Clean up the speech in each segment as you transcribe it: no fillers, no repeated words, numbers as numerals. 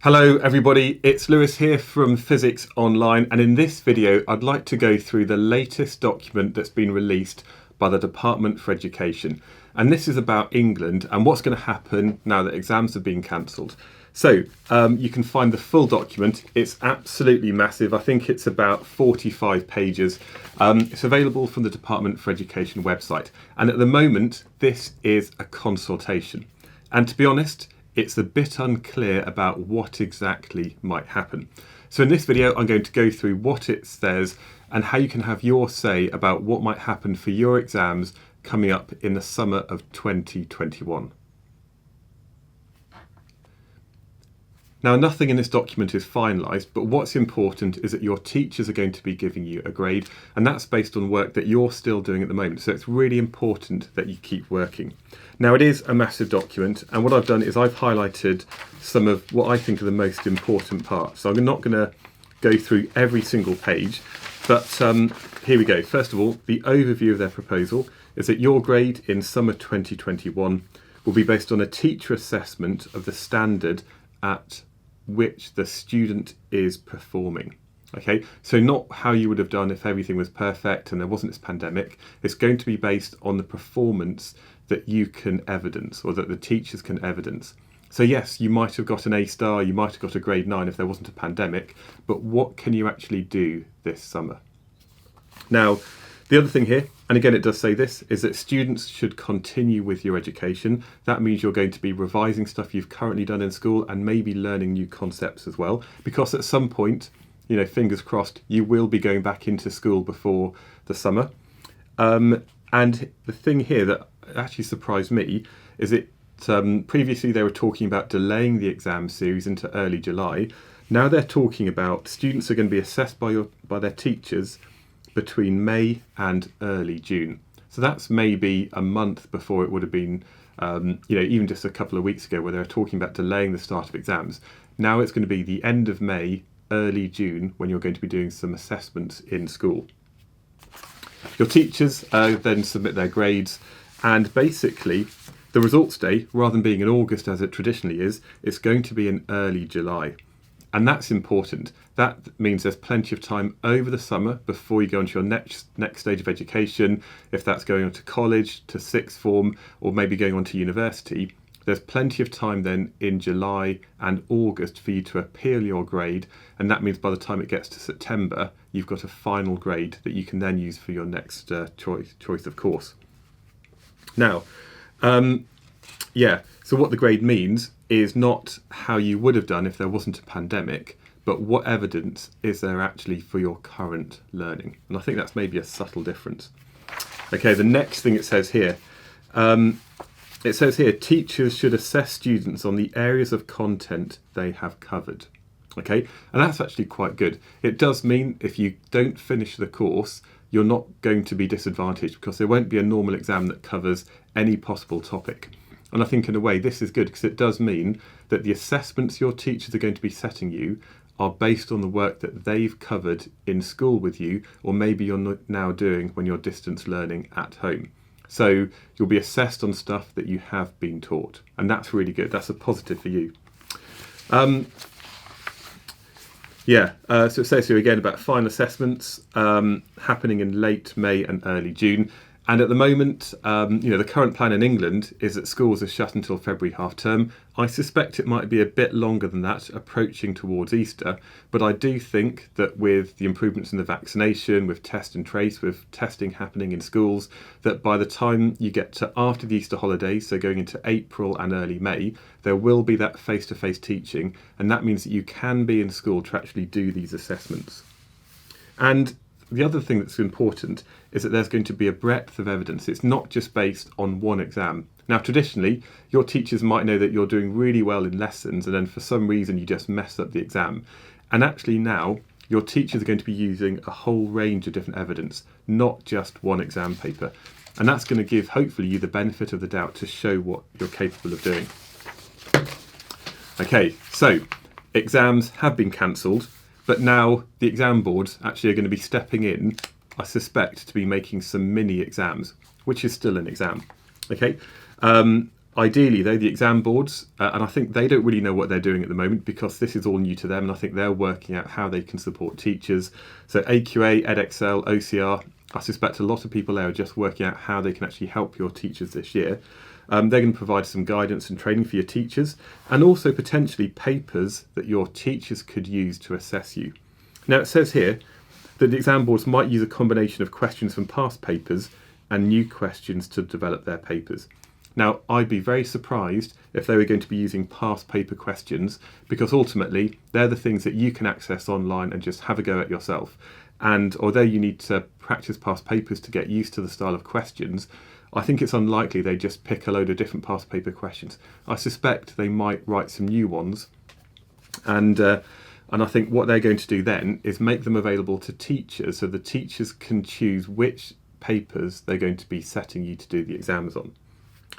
Hello everybody, it's Lewis here from Physics Online, and in this video I'd like to go through the latest document that's been released by the Department for Education. And this is about England and what's going to happen now that exams have been cancelled. So you can find the full document. It's absolutely massive. I think it's about 45 pages. It's available from the Department for Education website. And at the moment, this is a consultation. And to be honest, it's a bit unclear about what exactly might happen. So in this video, I'm going to go through what it says and how you can have your say about what might happen for your exams coming up in the summer of 2021. Now, nothing in this document is finalised, but what's important is that your teachers are going to be giving you a grade, and that's based on work that you're still doing at the moment. So it's really important that you keep working. Now, it is a massive document, and what I've done is I've highlighted some of what I think are the most important parts. So I'm not going to go through every single page, but here we go. First of all, the overview of their proposal is that your grade in summer 2021 will be based on a teacher assessment of the standard at which the student is performing. Okay, so not how you would have done if everything was perfect and there wasn't this pandemic. It's going to be based on the performance that you can evidence, or that the teachers can evidence. So yes, you might have got an A star, you might have got a grade 9 if there wasn't a pandemic, but what can you actually do this summer? Now, the other thing here, and again it does say this, is that students should continue with your education. That means you're going to be revising stuff you've currently done in school and maybe learning new concepts as well, because at some point, you know, fingers crossed, you will be going back into school before the summer. And the thing here that actually surprised me is it previously they were talking about delaying the exam series into early July. Now they're talking about students are going to be assessed by their teachers between May and early June. So that's maybe a month before it would have been, even just a couple of weeks ago where they were talking about delaying the start of exams. Now it's going to be the end of May, early June, when you're going to be doing some assessments in school. Your teachers then submit their grades, and basically the results day, rather than being in August as it traditionally is, it's going to be in early July. And that's important. That means there's plenty of time over the summer before you go into your next stage of education. If that's going on to college, to sixth form, or maybe going on to university, there's plenty of time then in July and August for you to appeal your grade. And that means by the time it gets to September, you've got a final grade that you can then use for your next choice of course. Now, so what the grade means is not how you would have done if there wasn't a pandemic, but what evidence is there actually for your current learning? And I think that's maybe a subtle difference. Okay, the next thing it says here, teachers should assess students on the areas of content they have covered. Okay, and that's actually quite good. It does mean if you don't finish the course, you're not going to be disadvantaged because there won't be a normal exam that covers any possible topic. And I think in a way this is good because it does mean that the assessments your teachers are going to be setting you are based on the work that they've covered in school with you, or maybe you're now doing when you're distance learning at home. So you'll be assessed on stuff that you have been taught, and that's really good. That's a positive for you. So it says here again about final assessments happening in late May and early June. And at the moment, the current plan in England is that schools are shut until February half term. I suspect it might be a bit longer than that, approaching towards Easter. But I do think that with the improvements in the vaccination, with test and trace, with testing happening in schools, that by the time you get to after the Easter holidays, so going into April and early May, there will be that face-to-face teaching. And that means that you can be in school to actually do these assessments. And the other thing that's important is that there's going to be a breadth of evidence. It's not just based on one exam. Now, traditionally, your teachers might know that you're doing really well in lessons and then for some reason you just mess up the exam. And actually now, your teachers are going to be using a whole range of different evidence, not just one exam paper. And that's going to give, hopefully, you the benefit of the doubt to show what you're capable of doing. Okay, so exams have been cancelled. But now the exam boards actually are going to be stepping in, I suspect, to be making some mini exams, which is still an exam. Okay, Ideally, though, the exam boards, and I think they don't really know what they're doing at the moment because this is all new to them, and I think they're working out how they can support teachers. So AQA, EdXL, OCR, I suspect a lot of people there are just working out how they can actually help your teachers this year. They're going to provide some guidance and training for your teachers, and also potentially papers that your teachers could use to assess you. Now, it says here that the exam boards might use a combination of questions from past papers and new questions to develop their papers. Now, I'd be very surprised if they were going to be using past paper questions, because ultimately they're the things that you can access online and just have a go at yourself. And although you need to practice past papers to get used to the style of questions, I think it's unlikely they just pick a load of different past paper questions. I suspect they might write some new ones, and I think what they're going to do then is make them available to teachers so the teachers can choose which papers they're going to be setting you to do the exams on.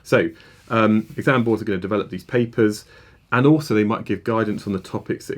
So exam boards are going to develop these papers, and also they might give guidance on the topics that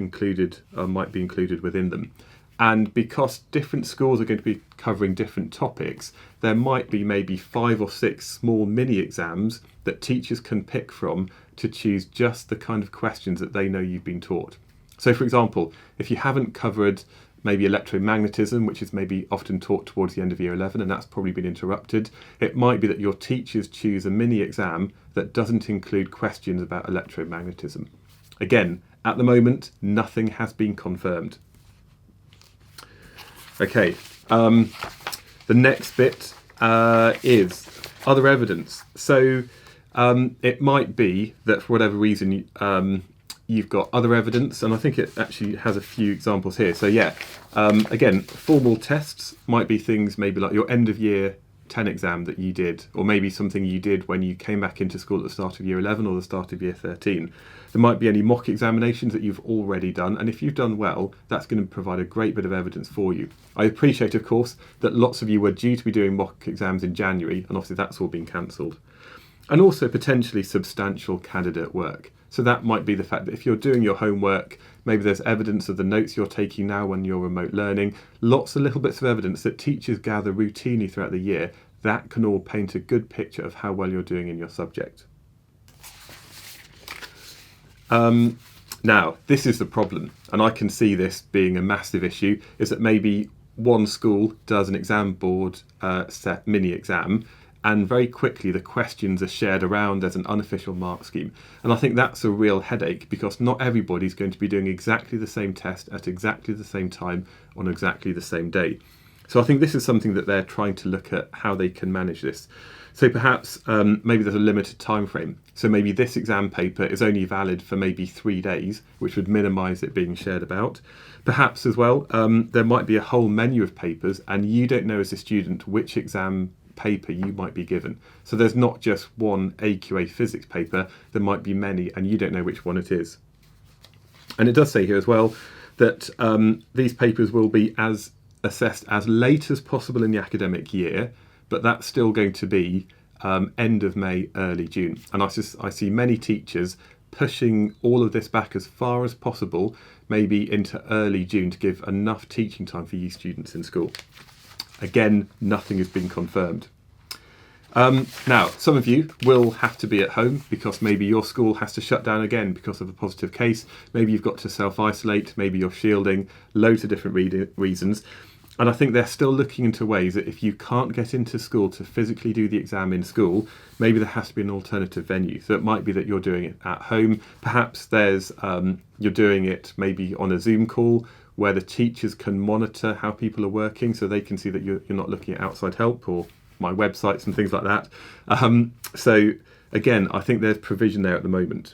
might be included within them. And because different schools are going to be covering different topics, there might be maybe 5 or 6 small mini exams that teachers can pick from to choose just the kind of questions that they know you've been taught. So for example, if you haven't covered maybe electromagnetism, which is maybe often taught towards the end of year 11, and that's probably been interrupted, it might be that your teachers choose a mini exam that doesn't include questions about electromagnetism. Again, at the moment, nothing has been confirmed. Okay, the next bit is other evidence. So it might be that for whatever reason you've got other evidence, and I think it actually has a few examples here. So yeah, again, formal tests might be things maybe like your end of year 10 exam that you did, or maybe something you did when you came back into school at the start of year 11 or the start of year 13. There might be any mock examinations that you've already done, and if you've done well, that's going to provide a great bit of evidence for you. I appreciate, of course, that lots of you were due to be doing mock exams in January, and obviously that's all been cancelled. And also potentially substantial candidate work. So that might be the fact that if you're doing your homework, maybe there's evidence of the notes you're taking now when you're remote learning, lots of little bits of evidence that teachers gather routinely throughout the year. That can all paint a good picture of how well you're doing in your subject. Now, this is the problem, and I can see this being a massive issue, is that maybe one school does an exam board set mini exam, and very quickly the questions are shared around as an unofficial mark scheme. And I think that's a real headache, because not everybody's going to be doing exactly the same test at exactly the same time on exactly the same day. So I think this is something that they're trying to look at how they can manage this. So perhaps maybe there's a limited time frame. So maybe this exam paper is only valid for maybe 3 days, which would minimise it being shared about. Perhaps as well, there might be a whole menu of papers, and you don't know as a student which exam paper you might be given. So there's not just one AQA physics paper, there might be many, and you don't know which one it is. And it does say here as well that these papers will be assessed as late as possible in the academic year, but that's still going to be end of May, early June. And I see many teachers pushing all of this back as far as possible, maybe into early June, to give enough teaching time for you students in school. Again, nothing has been confirmed. Now, some of you will have to be at home because maybe your school has to shut down again because of a positive case. Maybe you've got to self-isolate, maybe you're shielding, loads of different reasons. And I think they're still looking into ways that if you can't get into school to physically do the exam in school, maybe there has to be an alternative venue. So it might be that you're doing it at home. Perhaps you're doing it maybe on a Zoom call where the teachers can monitor how people are working, so they can see that you're not looking at outside help or my websites and things like that. So again, I think there's provision there at the moment.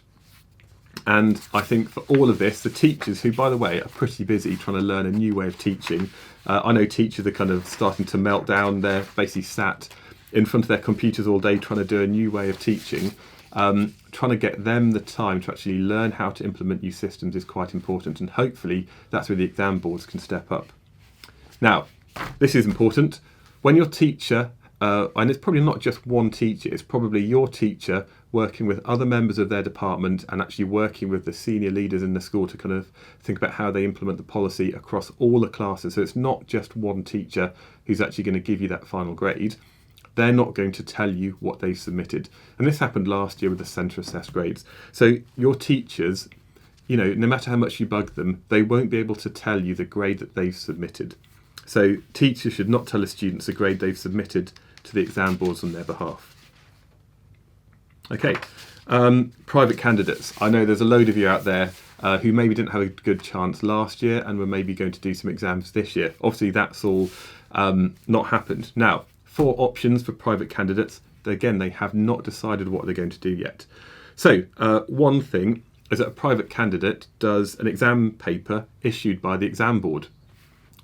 And I think for all of this, the teachers, who by the way are pretty busy trying to learn a new way of teaching, I know teachers are kind of starting to melt down. They're basically sat in front of their computers all day trying to do a new way of teaching. Trying to get them the time to actually learn how to implement new systems is quite important, and hopefully that's where the exam boards can step up. Now, this is important. When your teacher, and it's probably not just one teacher, it's probably your teacher working with other members of their department and actually working with the senior leaders in the school to kind of think about how they implement the policy across all the classes. So it's not just one teacher who's actually going to give you that final grade. they're not going to tell you what they've submitted. And this happened last year with the centre assessed grades. So your teachers, no matter how much you bug them, they won't be able to tell you the grade that they've submitted. So teachers should not tell the students the grade they've submitted to the exam boards on their behalf. Okay, private candidates. I know there's a load of you out there who maybe didn't have a good chance last year and were maybe going to do some exams this year. Obviously, that's all not happened. Now, 4 options for private candidates. Again, they have not decided what they're going to do yet. So, one thing is that a private candidate does an exam paper issued by the exam board.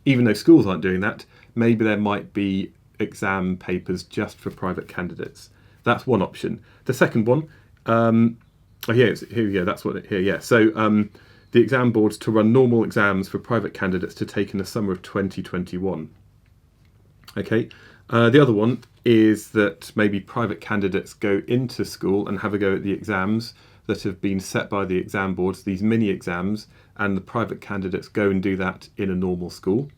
Even though schools aren't doing that, maybe there might be exam papers just for private candidates. That's one option. The second one, that's what here. Yeah, so the exam boards to run normal exams for private candidates to take in the summer of 2021. Okay, the other one is that maybe private candidates go into school and have a go at the exams that have been set by the exam boards, these mini exams, and the private candidates go and do that in a normal school.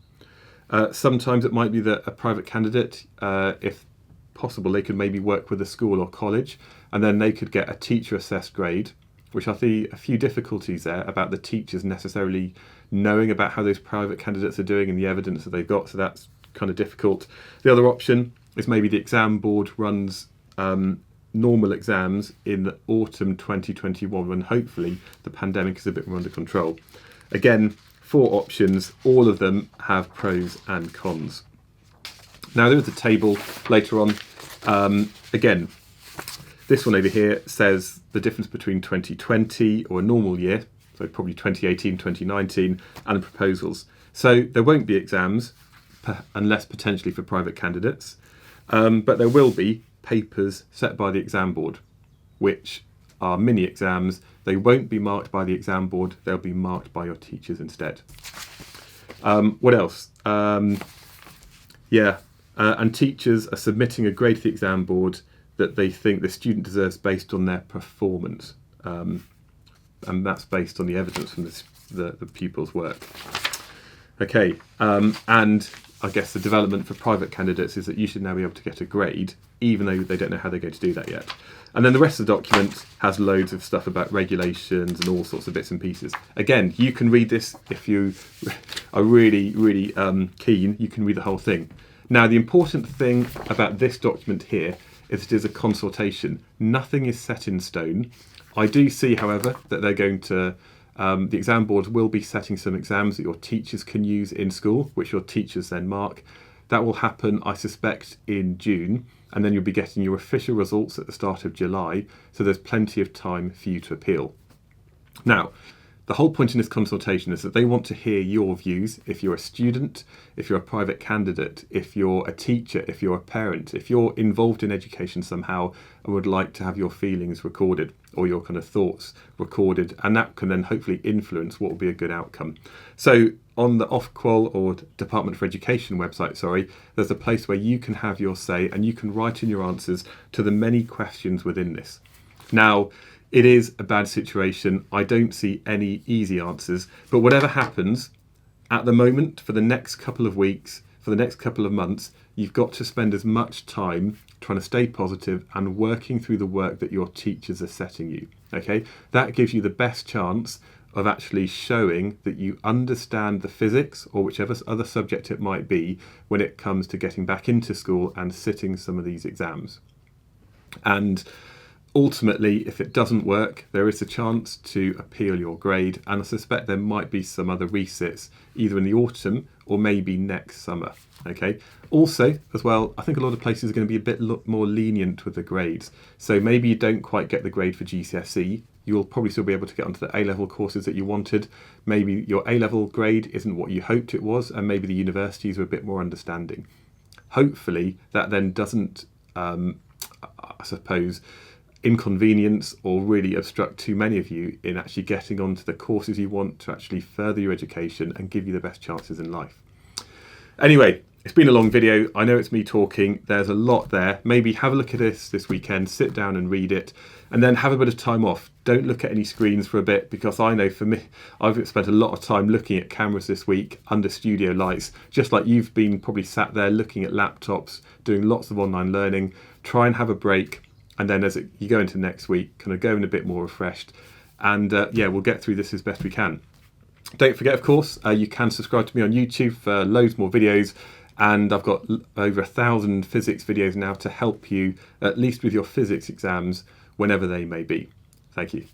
Sometimes it might be that a private candidate, if possible, they could maybe work with a school or college, and then they could get a teacher assessed grade, which I see a few difficulties there about the teachers necessarily knowing about how those private candidates are doing and the evidence that they've got, so that's kind of difficult. The other option is maybe the exam board runs normal exams in the autumn 2021 when hopefully the pandemic is a bit more under control. Again, 4 options, all of them have pros and cons. Now there is a table later on. Again, this one over here says the difference between 2020 or a normal year, so probably 2018, 2019, and proposals. So there won't be exams unless potentially for private candidates, but there will be papers set by the exam board, which are mini exams. They won't be marked by the exam board, they'll be marked by your teachers instead. What else? And teachers are submitting a grade to the exam board that they think the student deserves based on their performance. And that's based on the evidence from the pupil's work. Okay, and I guess the development for private candidates is that you should now be able to get a grade, even though they don't know how they're going to do that yet. And then the rest of the document has loads of stuff about regulations and all sorts of bits and pieces. Again, you can read this if you are really, really keen. You can read the whole thing. Now, the important thing about this document here is it is a consultation. Nothing is set in stone. I do see, however, that they're going to the exam boards will be setting some exams that your teachers can use in school, which your teachers then mark. That will happen, I suspect, in June, and then you'll be getting your official results at the start of July, so there's plenty of time for you to appeal. Now, the whole point in this consultation is that they want to hear your views. If you're a student, if you're a private candidate, if you're a teacher, if you're a parent, if you're involved in education somehow and would like to have your feelings recorded or your kind of thoughts recorded, and that can then hopefully influence what will be a good outcome. So on the Ofqual or Department for Education website, there's a place where you can have your say and you can write in your answers to the many questions within this. Now, it is a bad situation. I don't see any easy answers, but whatever happens at the moment, for the next couple of weeks, for the next couple of months, you've got to spend as much time trying to stay positive and working through the work that your teachers are setting you. Okay, that gives you the best chance of actually showing that you understand the physics or whichever other subject it might be when it comes to getting back into school and sitting some of these exams. And ultimately, if it doesn't work, there is a chance to appeal your grade, and I suspect there might be some other resits either in the autumn or maybe next summer. Okay. Also, as well, I think a lot of places are going to be a bit more lenient with the grades. So maybe you don't quite get the grade for GCSE. You'll probably still be able to get onto the A-level courses that you wanted. Maybe your A-level grade isn't what you hoped it was, and maybe the universities are a bit more understanding. Hopefully, that then doesn't, I suppose, inconvenience or really obstruct too many of you in actually getting onto the courses you want to actually further your education and give you the best chances in life. Anyway, It's been a long video. I know it's me talking. There's a lot there. Maybe have a look at this weekend, sit down and read it, and then have a bit of time off. Don't look at any screens for a bit, because I know for me, I've spent a lot of time looking at cameras this week under studio lights, just like you've been probably sat there looking at laptops, doing lots of online learning. Try and have a break, and then as you go into next week, kind of go in a bit more refreshed. And yeah, we'll get through this as best we can. Don't forget, of course, you can subscribe to me on YouTube for loads more videos. And I've got over 1,000 physics videos now to help you, at least with your physics exams, whenever they may be. Thank you.